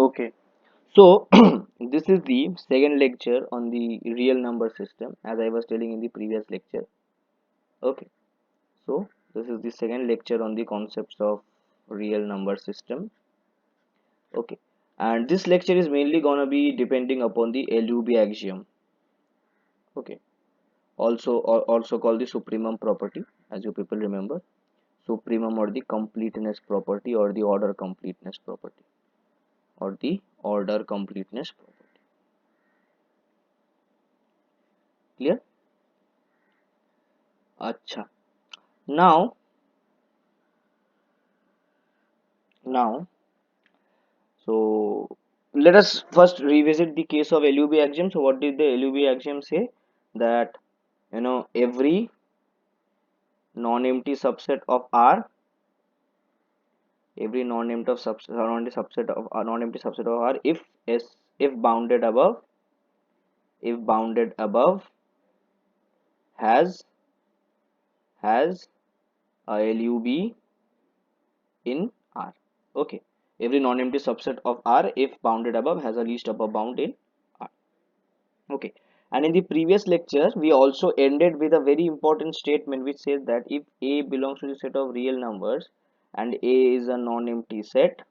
Okay, so this is the second lecture on the real number system, as I was telling in the previous lecture. Okay, so this is the second lecture on the concepts of real number system. Okay, and this lecture is mainly gonna be depending upon the LUB axiom. Okay, also called the supremum property, as you people remember, supremum or the completeness property or the order completeness property or the order completeness property. Clear? Acha. Now, now, so let us first revisit the case of LUB axiom. So, what did the LUB axiom say? That every non-empty subset of R, every non-empty subset of R, if S, if bounded above, has a LUB in R. Okay, every non-empty subset of R, if bounded above, has a least upper bound in R. Okay, and in the previous lecture we also ended with a very important statement which says that if A belongs to the set of real numbers and A is a non-empty set,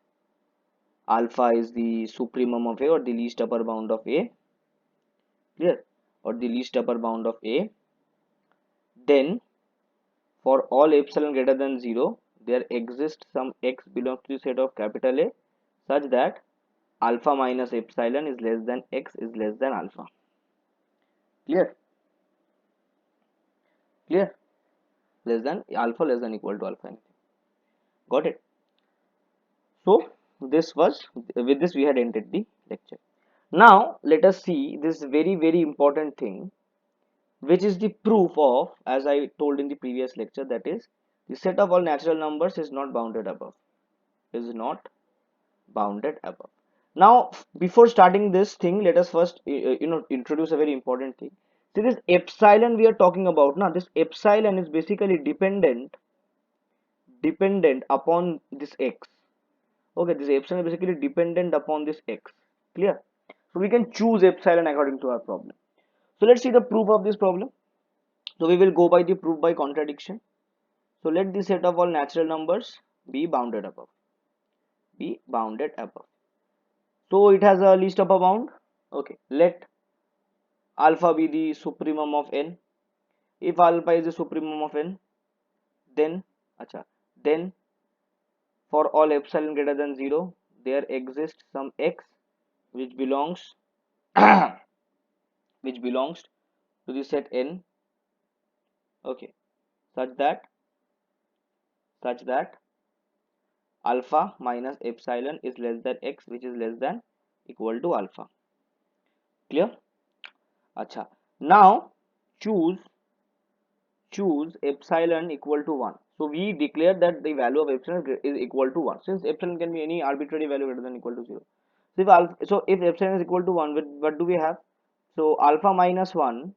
alpha is the supremum of A or the least upper bound of A, clear, or the least upper bound of A, then for all epsilon greater than 0 there exists some x belongs to the set of capital A such that alpha minus epsilon is less than x is less than alpha. Clear? Clear? Less than alpha less than equal to alpha. Got it? So this was, with this we had ended the lecture. Now let us see this very important thing, which is the proof of, as I told in the previous lecture, that is the set of all natural numbers is not bounded above. Is not bounded above. Now before starting this thing, let us first introduce a very important thing. See, this epsilon we are talking about now, this epsilon is basically dependent upon this x. Okay, this epsilon is basically dependent upon this x. Clear? So we can choose epsilon according to our problem. So let's see the proof of this problem. So we will go by the proof by contradiction. So let the set of all natural numbers be bounded above. Be bounded above. So it has a least upper bound. Okay, let alpha be the supremum of n. If alpha is the supremum of n, then then for all epsilon greater than 0 there exists some x which belongs which belongs to the set n. Okay, such that alpha minus epsilon is less than x, which is less than equal to alpha. Clear? Acha. Now choose epsilon equal to 1. So we declare that the value of epsilon is equal to 1, since epsilon can be any arbitrary value greater than equal to 0. So if epsilon is equal to 1, what do we have? So alpha minus 1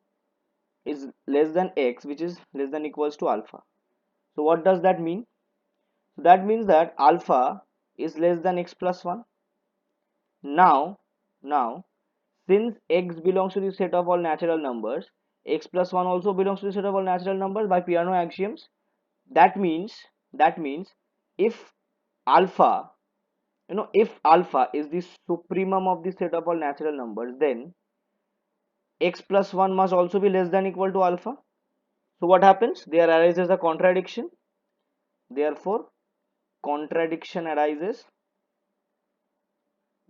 is less than x, which is less than equals to alpha. So what does that mean? So that means that alpha is less than x plus 1. Now since x belongs to the set of all natural numbers, x plus 1 also belongs to the set of all natural numbers by Peano axioms. That means if alpha, if alpha is the supremum of the set of all natural numbers, then x plus 1 must also be less than equal to alpha. So what happens? There arises a contradiction. Therefore contradiction arises,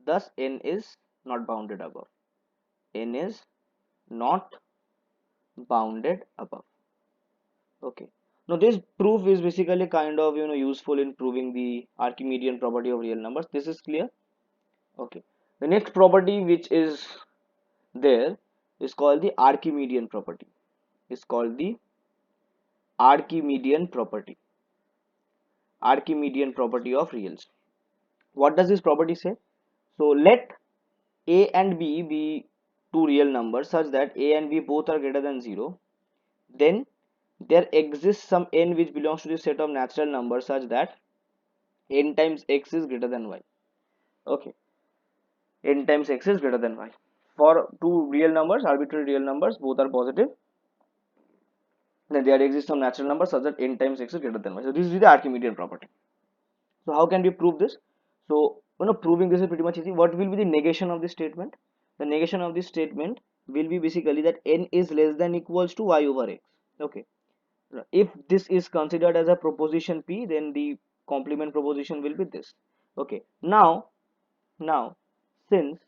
thus n is not bounded above. N is not bounded above. Okay, now this proof is basically kind of useful in proving the Archimedean property of real numbers. This is clear. Okay, the next property which is there is called the Archimedean property. Is called the Archimedean property. Archimedean property of reals. What does this property say? So let a and b be two real numbers such that a and b both are greater than 0. Then there exists some n which belongs to the set of natural numbers such that n times x is greater than y. Okay, n times x is greater than y. For two real numbers, arbitrary real numbers, both are positive, then there exists some natural number such that n times x is greater than y. So this is the Archimedean property. So how can we prove this? So proving this is pretty much easy. What will be the negation of this statement? The negation of this statement will be basically that n is less than equals to y over x. Okay. If this is considered as a proposition p, then the complement proposition will be this. Okay. Now since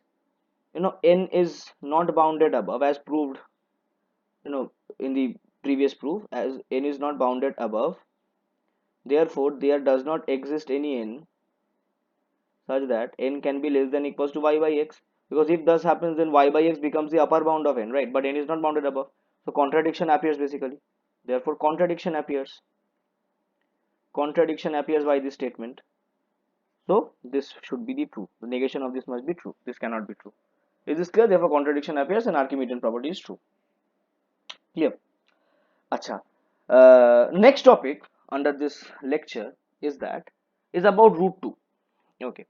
n is not bounded above, as proved in the previous proof, as n is not bounded above, therefore there does not exist any n such that n can be less than equals to y by x, because if this happens then y by x becomes the upper bound of n, right? But n is not bounded above, so contradiction appears basically. Therefore contradiction appears by this statement. So this should be the proof. The negation of this must be true. This cannot be true. Is this clear? Therefore contradiction appears and Archimedean property is true. Clear? Acha. Next topic under this lecture is about root 2. Okay,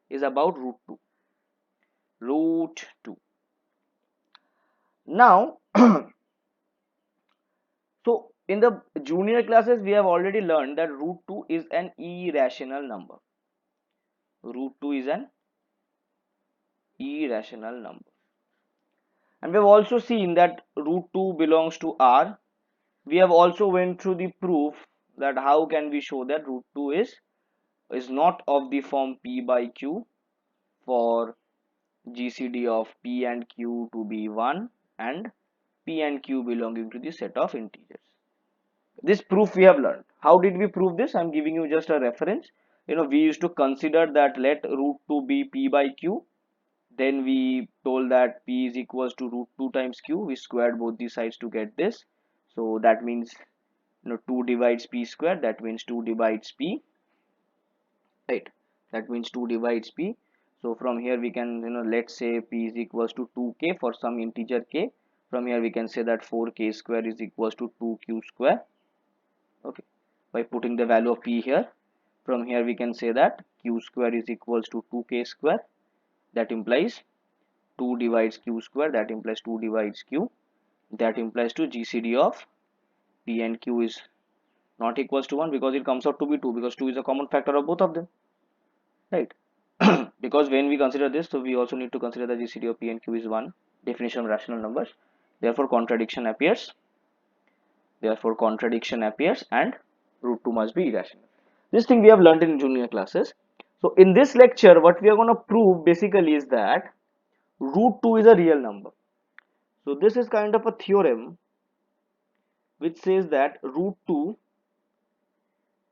is about root 2. Root 2. Now, so in the junior classes we have already learned that root 2 is an irrational number. Root 2 is an irrational number. And we have also seen that root 2 belongs to R. We have also went through the proof that how can we show that root 2 is not of the form p by q for GCD of p and q to be 1 and p and q belonging to the set of integers. This proof we have learned. How did we prove this? I'm giving you just a reference. We used to consider that let root 2 be p by q. Then we told that p is equals to root 2 times q. We squared both the sides to get this. So that means 2 divides p square. That means 2 divides p. Right. That means 2 divides p. So from here we can let's say p is equals to 2k for some integer k. From here we can say that 4k square is equals to 2q square. Okay, by putting the value of p here. From here we can say that q square is equals to 2k square. That implies 2 divides q square. That implies 2 divides q. That implies to GCD of p and q is not equals to 1 because it comes out to be 2, because 2 is a common factor of both of them, right? Because when we consider this, so we also need to consider the GCD of p and q is 1, definition of rational numbers. Therefore contradiction appears and root 2 must be irrational. This thing we have learned in junior classes. So in this lecture what we are going to prove basically is that root 2 is a real number. So this is kind of a theorem which says that root 2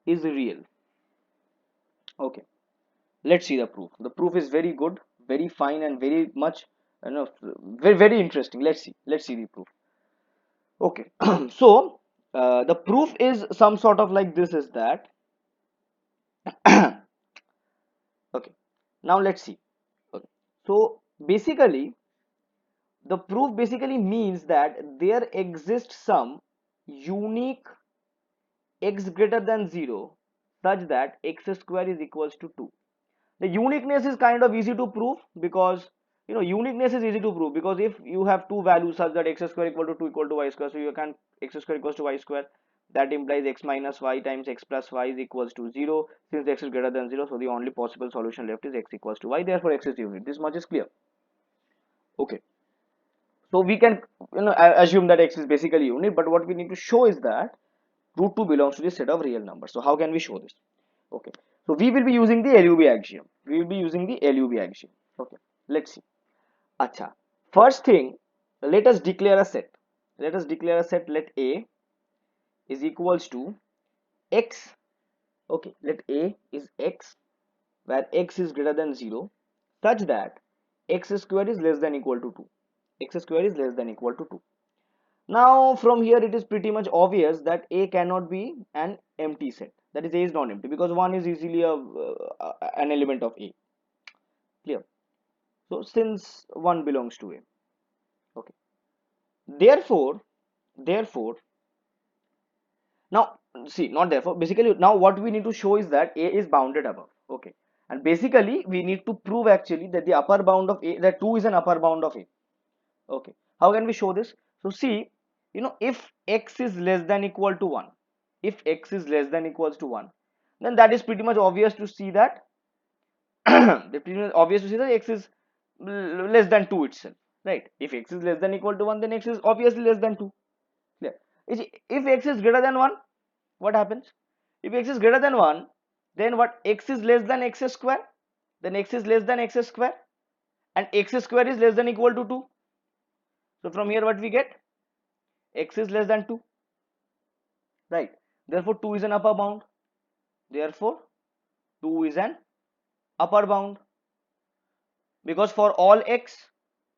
is real. Okay, let's see the proof. The proof is very good, very fine, and very much very interesting. Let's see the proof. Okay. So the proof is some sort of like this, is that okay, now let's see. Okay, so basically the proof basically means that there exists some unique x greater than 0 such that x square is equals to 2. The uniqueness is kind of easy to prove because uniqueness is easy to prove because if you have two values such that x square equal to 2 equal to y square, so you can x square equals to y square, that implies x minus y times x plus y is equals to 0. Since x is greater than 0, so the only possible solution left is x equals to y, therefore x is unit. This much is clear. Okay, so we can assume that x is basically unit, but what we need to show is that root 2 belongs to the set of real numbers. So how can we show this? Okay, so we will be using the LUB axiom. Okay, let's see. Acha, first thing, let us declare a set. Let A is equals to x. Okay, let A is x where x is greater than 0 such that x square is less than equal to 2. Now from here it is pretty much obvious that A cannot be an empty set, that is A is non-empty, because 1 is easily an element of A. Clear? So since 1 belongs to A, okay, therefore now see, not therefore, basically now what we need to show is that A is bounded above. Okay, And basically we need to prove actually that the upper bound of a, that 2 is an upper bound of a. Okay, how can we show this? So see, if x is less than equal to 1, if x is less than equals to 1, then that is pretty much obvious to see that pretty much obvious to see that x is less than 2 itself, right? If x is less than equal to 1, then x is obviously less than 2. Yeah. If x is greater than 1, what happens? If x is greater than 1, then what? X is less than x square, then x is less than x square, and x square is less than equal to 2. So from here what we get? X is less than 2, right? Therefore 2 is an upper bound. Therefore 2 is an upper bound, because for all x,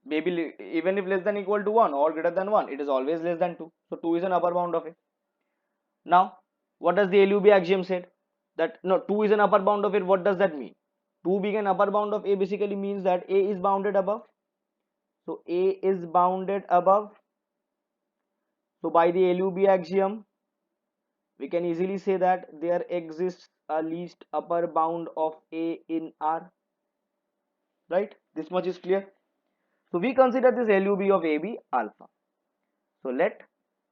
maybe even if less than equal to 1 or greater than 1, it is always less than 2. So 2 is an upper bound of it. Now what does the LUB axiom said? That no, 2 is an upper bound of it. What does that mean? 2 being an upper bound of a basically means that a is bounded above. So a is bounded above. So by the LUB axiom, we can easily say that there exists a least upper bound of a in R, right? This much is clear. So we consider this LUB of AB alpha. So let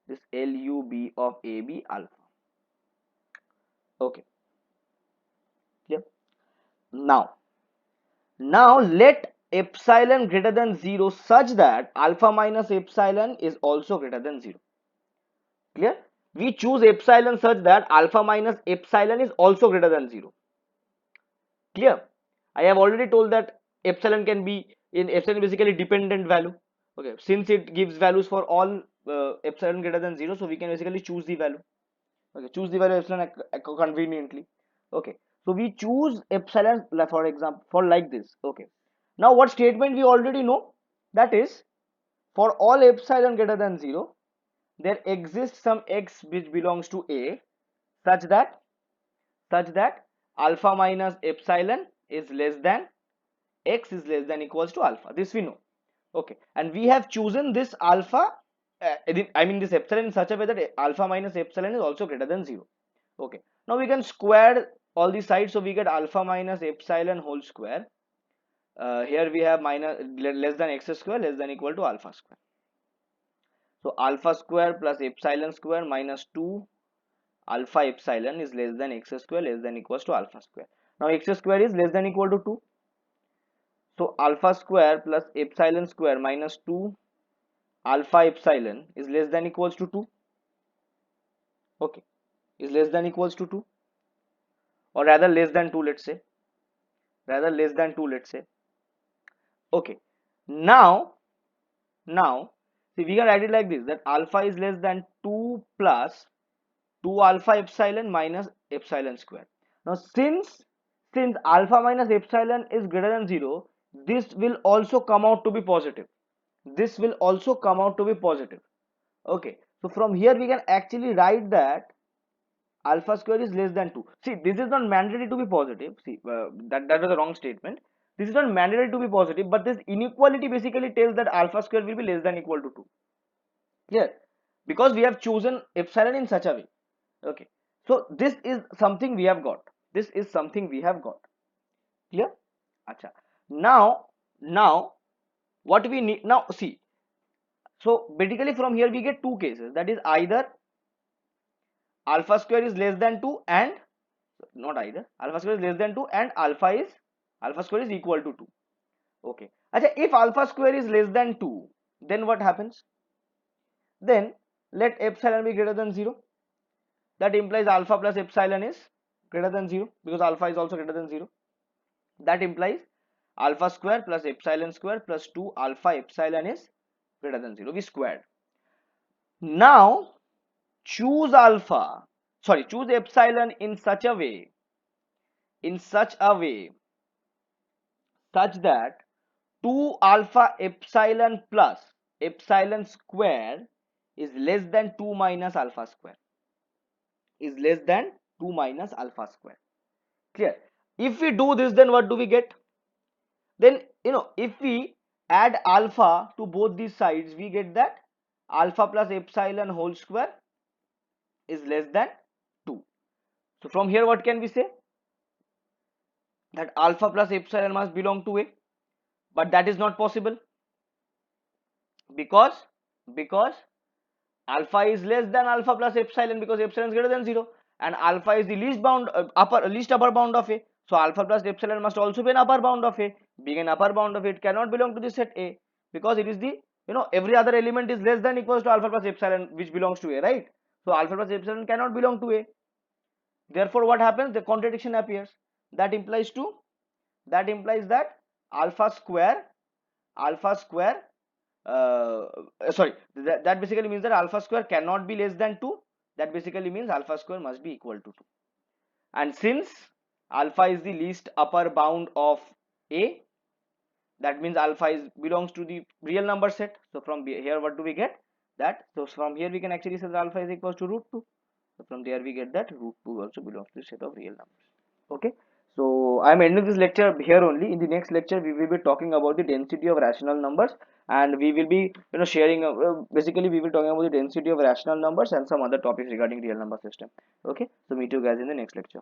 this LUB of AB alpha. Okay, clear? Now let epsilon greater than 0 such that alpha minus epsilon is also greater than 0. Clear? We choose epsilon such that alpha minus epsilon is also greater than 0. Clear? I have already told that epsilon can be in epsilon basically dependent value. Okay, since it gives values for all epsilon greater than 0, so we can basically choose the value. Okay, choose the value epsilon conveniently. Okay, so we choose epsilon for example for like this. Okay, now what statement we already know, that is for all epsilon greater than 0, there exists some x which belongs to a such that alpha minus epsilon is less than x is less than equals to alpha. This we know. Okay, and we have chosen this alpha, I mean this epsilon in such a way that alpha minus epsilon is also greater than 0. Okay, now we can square all these sides, so we get alpha minus epsilon whole square. Here we have minus less than x square less than equal to alpha square. So alpha square plus epsilon square minus 2 alpha epsilon is less than x square less than equals to alpha square. Now x square is less than equal to 2. So alpha square plus epsilon square minus 2 alpha epsilon is less than equals to 2. Okay, is less than equals to 2, or rather less than 2, let's say. Rather less than 2, let's say. Okay, now see, we can write it like this, that alpha is less than 2 plus 2 alpha epsilon minus epsilon square. Now since alpha minus epsilon is greater than 0, this will also come out to be positive. This will also come out to be positive. Okay, so from here we can actually write that alpha square is less than 2. See, this is not mandatory to be positive. See, that was a wrong statement. This is not mandatory to be positive, but this inequality basically tells that alpha square will be less than equal to 2. Clear? Because we have chosen epsilon in such a way. Okay, so this is something we have got. This is something we have got. Clear? Acha. Now what we need now, see, so basically from here we get two cases, that is either alpha square is less than 2 and not either alpha square is less than 2 and alpha square is equal to 2. Okay, Acha, if alpha square is less than 2, then what happens? Then let epsilon be greater than 0. That implies alpha plus epsilon is greater than 0, because alpha is also greater than 0. That implies alpha square plus epsilon square plus 2 alpha epsilon is greater than 0. We squared. Now choose choose epsilon in such a way such that 2 alpha epsilon plus epsilon square is less than 2 minus alpha square, is less than 2 minus alpha square. Clear? If we do this, then what do we get? Then if we add alpha to both these sides, we get that alpha plus epsilon whole square is less than 2. So from here what can we say? that alpha plus epsilon must belong to A, but that is not possible because alpha is less than alpha plus epsilon, because epsilon is greater than 0, and alpha is the least upper bound of A. So alpha plus epsilon must also be an upper bound of A. Being an upper bound of A, it cannot belong to the set A, because it is the, every other element is less than equals to alpha plus epsilon, which belongs to A, right? So alpha plus epsilon cannot belong to A. Therefore what happens? The contradiction appears. That implies that alpha square sorry, that basically means that alpha square cannot be less than 2. That basically means alpha square must be equal to 2. And since alpha is the least upper bound of A, that means alpha is belongs to the real number set. So from here what do we get? That, so from here we can actually say that alpha is equals to root 2. So from there we get that root 2 also belongs to the set of real numbers. Okay, so I'm ending this lecture here only. In the next lecture we will be talking about the density of rational numbers, and we will be sharing basically we will talking about the density of rational numbers and some other topics regarding real number system. Okay, so meet you guys in the next lecture.